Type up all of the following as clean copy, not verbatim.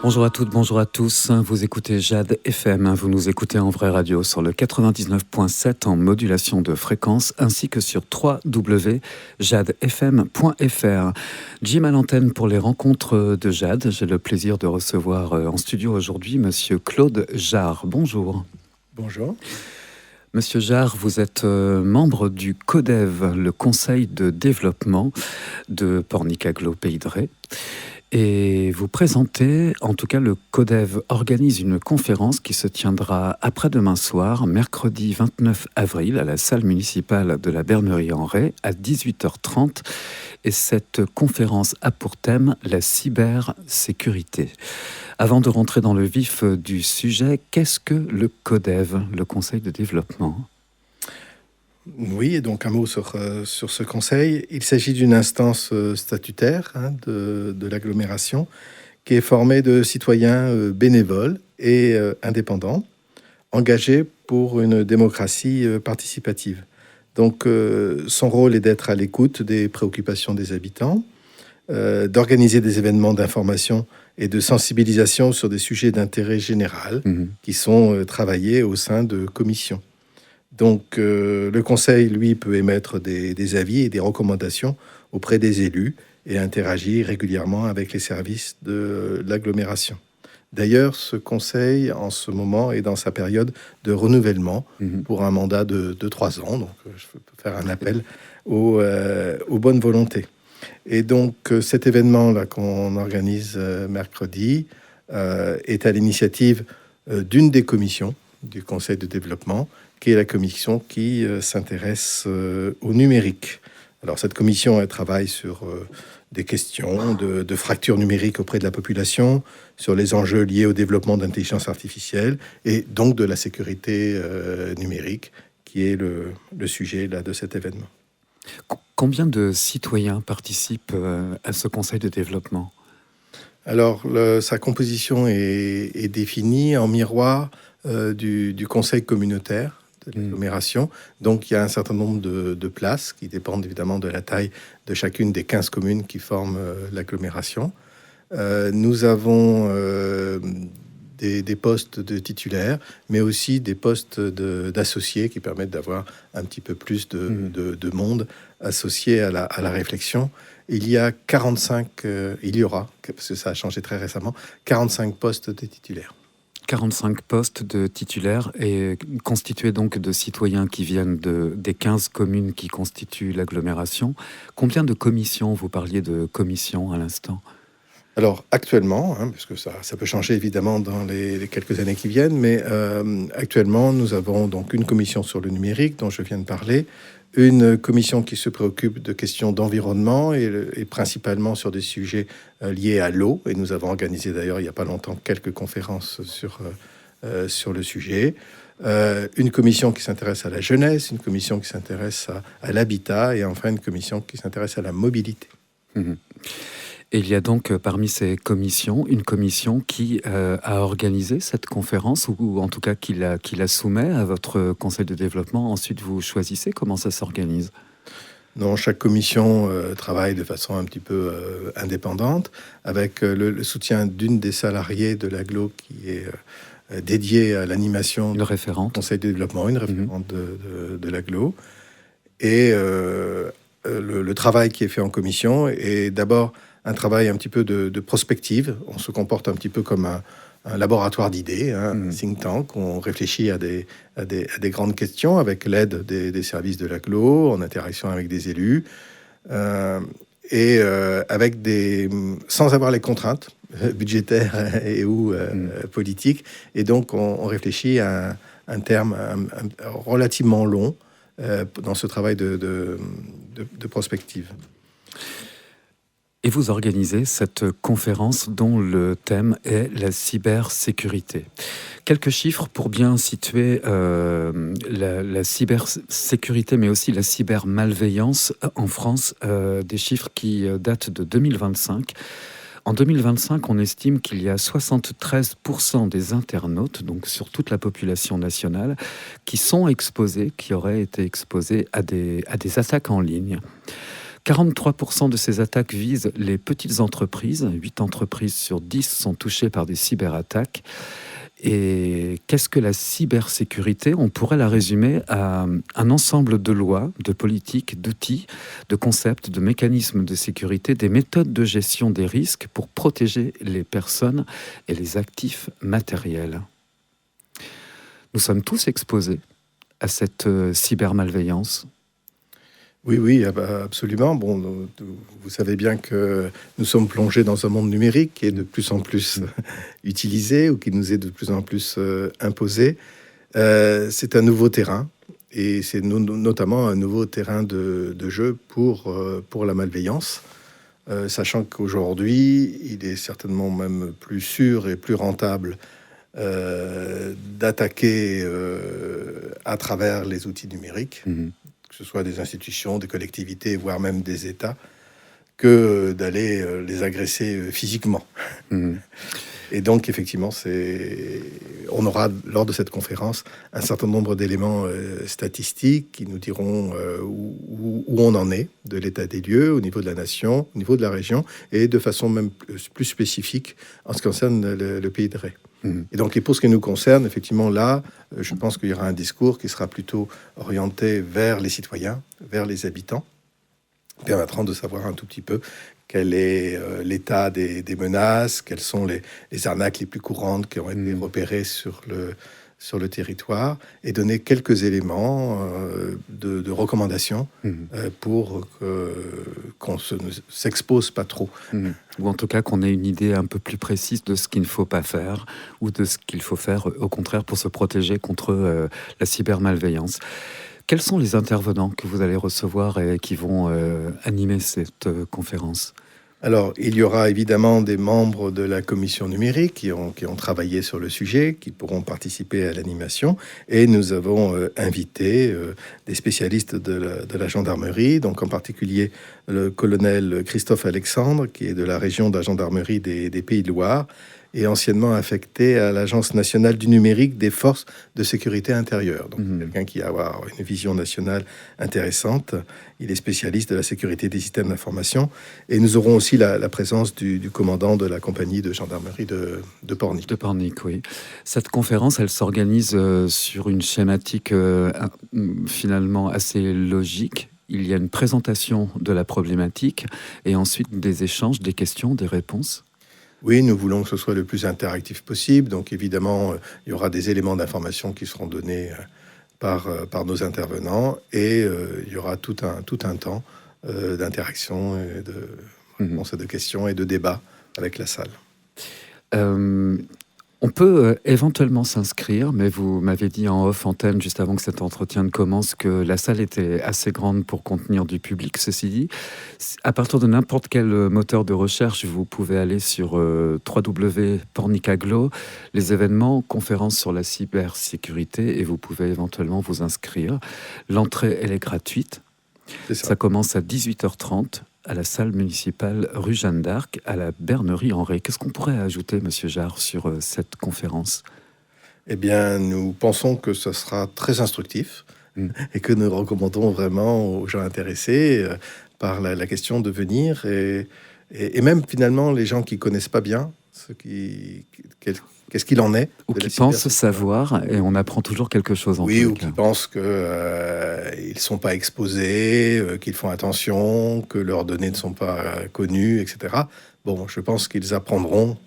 Bonjour à toutes, bonjour à tous. Vous écoutez Jade FM. Vous nous écoutez en vraie radio sur le 99.7 en modulation de fréquence ainsi que sur www.jadefm.fr. Jim à l'antenne pour les rencontres de Jade. J'ai le plaisir de recevoir en studio aujourd'hui Monsieur Claude Jarre. Bonjour. Bonjour. Monsieur Jarre, vous êtes membre du CODEV, le Conseil de développement de Pornic-Aglo-Pays de Ré. Et vous présentez, en tout cas le CODEV organise une conférence qui se tiendra après-demain soir, mercredi 29 avril, à la salle municipale de la Bernerie en Ré, à 18h30. Et cette conférence a pour thème la cybersécurité. Avant de rentrer dans le vif du sujet, qu'est-ce que le CODEV, le Conseil de développement ? Oui, et donc un mot sur ce conseil. Il s'agit d'une instance statutaire de l'agglomération qui est formée de citoyens bénévoles et indépendants, engagés pour une démocratie participative. Donc son rôle est d'être à l'écoute des préoccupations des habitants, d'organiser des événements d'information et de sensibilisation sur des sujets d'intérêt général qui sont travaillés au sein de commissions. Donc, le conseil, lui, peut émettre des avis et des recommandations auprès des élus et interagir régulièrement avec les services de l'agglomération. D'ailleurs, ce conseil, en ce moment, est dans sa période de renouvellement pour un mandat de 3 ans. Donc, je peux faire un appel aux bonnes volontés. Et donc, cet événement-là qu'on organise mercredi est à l'initiative d'une des commissions du Conseil de développement, qui est la commission qui s'intéresse au numérique. Alors, cette commission, elle travaille sur des questions de fracture numérique auprès de la population, sur les enjeux liés au développement d'intelligence artificielle et donc de la sécurité numérique, qui est le sujet là, de cet événement. Combien de citoyens participent à ce conseil de développement ? Alors, sa composition est définie en miroir du conseil communautaire de l'agglomération. Donc, il y a un certain nombre de places qui dépendent évidemment de la taille de chacune des 15 communes qui forment l'agglomération. Nous avons des postes de titulaires, mais aussi des postes d'associés qui permettent d'avoir un petit peu plus de monde associé à la réflexion. Il y a 45, il y aura, parce que ça a changé très récemment, 45 postes de titulaires. 45 postes de titulaires et constitués donc de citoyens qui viennent des 15 communes qui constituent l'agglomération. Combien de commissions, vous parliez de commissions à l'instant ? Alors actuellement, parce que ça peut changer évidemment dans les quelques années qui viennent, mais actuellement nous avons donc une commission sur le numérique dont je viens de parler, une commission qui se préoccupe de questions d'environnement et principalement sur des sujets liés à l'eau. Et nous avons organisé d'ailleurs il n'y a pas longtemps quelques conférences sur le sujet. Une commission qui s'intéresse à la jeunesse, une commission qui s'intéresse à l'habitat et enfin une commission qui s'intéresse à la mobilité. Et il y a donc parmi ces commissions, une commission qui a organisé cette conférence ou en tout cas qui la soumet à votre conseil de développement. Ensuite, vous choisissez comment ça s'organise ? Non, chaque commission travaille de façon un petit peu indépendante avec le soutien d'une des salariés de l'agglo qui est dédiée à l'animation du conseil de développement, une référente de l'agglo. Et le travail qui est fait en commission est d'abord un travail un petit peu de prospective. On se comporte un petit peu comme un laboratoire d'idées, un think tank. On réfléchit à des grandes questions avec l'aide des services de l'agglo, en interaction avec des élus, et sans avoir les contraintes budgétaires et ou politiques. Et donc, on réfléchit à un terme relativement long dans ce travail de prospective. Et vous organisez cette conférence dont le thème est la cybersécurité. Quelques chiffres pour bien situer la cybersécurité, mais aussi la cybermalveillance en France, des chiffres qui datent de 2025. En 2025, on estime qu'il y a 73% des internautes, donc sur toute la population nationale, qui auraient été exposés à des attaques en ligne. 43% de ces attaques visent les petites entreprises. 8 entreprises sur 10 sont touchées par des cyberattaques. Et qu'est-ce que la cybersécurité? On pourrait la résumer à un ensemble de lois, de politiques, d'outils, de concepts, de mécanismes de sécurité, des méthodes de gestion des risques pour protéger les personnes et les actifs matériels. Nous sommes tous exposés à cette cybermalveillance. Oui, absolument. Bon, vous savez bien que nous sommes plongés dans un monde numérique qui est de plus en plus utilisé ou qui nous est de plus en plus imposé. C'est un nouveau terrain et c'est notamment un nouveau terrain de jeu pour la malveillance. Sachant qu'aujourd'hui, il est certainement même plus sûr et plus rentable d'attaquer à travers les outils numériques, que ce soit des institutions, des collectivités, voire même des États, que d'aller les agresser physiquement. Et donc, effectivement, on aura, lors de cette conférence, un certain nombre d'éléments statistiques qui nous diront où on en est, de l'état des lieux, au niveau de la nation, au niveau de la région, et de façon même plus spécifique en ce qui concerne le pays de Ré. Et donc, et pour ce qui nous concerne, effectivement, là, je pense qu'il y aura un discours qui sera plutôt orienté vers les citoyens, vers les habitants, permettant de savoir un tout petit peu quel est l'état des menaces, quelles sont les arnaques les plus courantes qui ont été repérées sur le territoire, et donner quelques éléments de recommandations pour qu'on ne s'expose pas trop. Ou en tout cas qu'on ait une idée un peu plus précise de ce qu'il ne faut pas faire, ou de ce qu'il faut faire au contraire pour se protéger contre la cybermalveillance. Quels sont les intervenants que vous allez recevoir et qui vont animer cette conférence ? Alors, il y aura évidemment des membres de la commission numérique qui ont travaillé sur le sujet, qui pourront participer à l'animation. Et nous avons invité des spécialistes de la gendarmerie, donc en particulier le colonel Christophe Alexandre, qui est de la région de la gendarmerie des Pays de Loire, et anciennement affecté à l'Agence nationale du numérique des forces de sécurité intérieure. Donc, quelqu'un qui a une vision nationale intéressante. Il est spécialiste de la sécurité des systèmes d'information. Et nous aurons aussi la présence du commandant de la compagnie de gendarmerie de Pornic. De Pornic, oui. Cette conférence, elle s'organise sur une schématique finalement assez logique. Il y a une présentation de la problématique et ensuite des échanges, des questions, des réponses. Oui, nous voulons que ce soit le plus interactif possible. Donc, évidemment, il y aura des éléments d'information qui seront donnés par nos intervenants. Et il y aura tout un temps d'interaction, et de réponses et de questions et de débat avec la salle. On peut éventuellement s'inscrire, mais vous m'avez dit en off antenne, juste avant que cet entretien ne commence, que la salle était assez grande pour contenir du public. Ceci dit, à partir de n'importe quel moteur de recherche, vous pouvez aller sur www.pornicaglo, les événements, conférences sur la cybersécurité, et vous pouvez éventuellement vous inscrire. L'entrée, elle est gratuite. Ça commence à 18h30. À la salle municipale rue Jeanne d'Arc, à la Bernerie en Ré. Qu'est-ce qu'on pourrait ajouter, Monsieur Jarre, sur cette conférence ? Eh bien, nous pensons que ce sera très instructif et que nous recommandons vraiment aux gens intéressés par la question de venir et même finalement les gens qui connaissent pas bien qu'est-ce qu'il en est. Ou qui pensent savoir, et on apprend toujours quelque chose. Oui, ou qui pensent qu'ils ne sont pas exposés, qu'ils font attention, que leurs données ne sont pas connues, etc. Bon, je pense qu'ils apprendront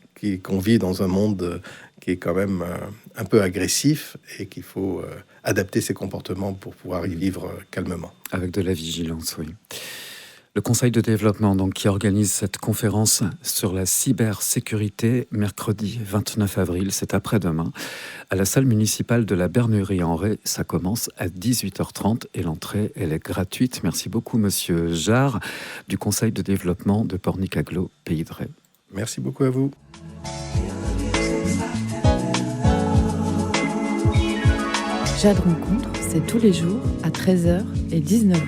qu'on vit dans un monde qui est quand même un peu agressif et qu'il faut adapter ses comportements pour pouvoir y vivre calmement. Avec de la vigilance, oui. Le Conseil de développement donc, qui organise cette conférence sur la cybersécurité mercredi 29 avril, c'est après-demain, à la salle municipale de la Bernerie en Ré. Ça commence à 18h30 et l'entrée, elle est gratuite. Merci beaucoup, Monsieur Jarre, du Conseil de développement de Pornic-Aglo, Pays de Ré. Merci beaucoup à vous. Jade Rencontre, c'est tous les jours à 13h et 19h.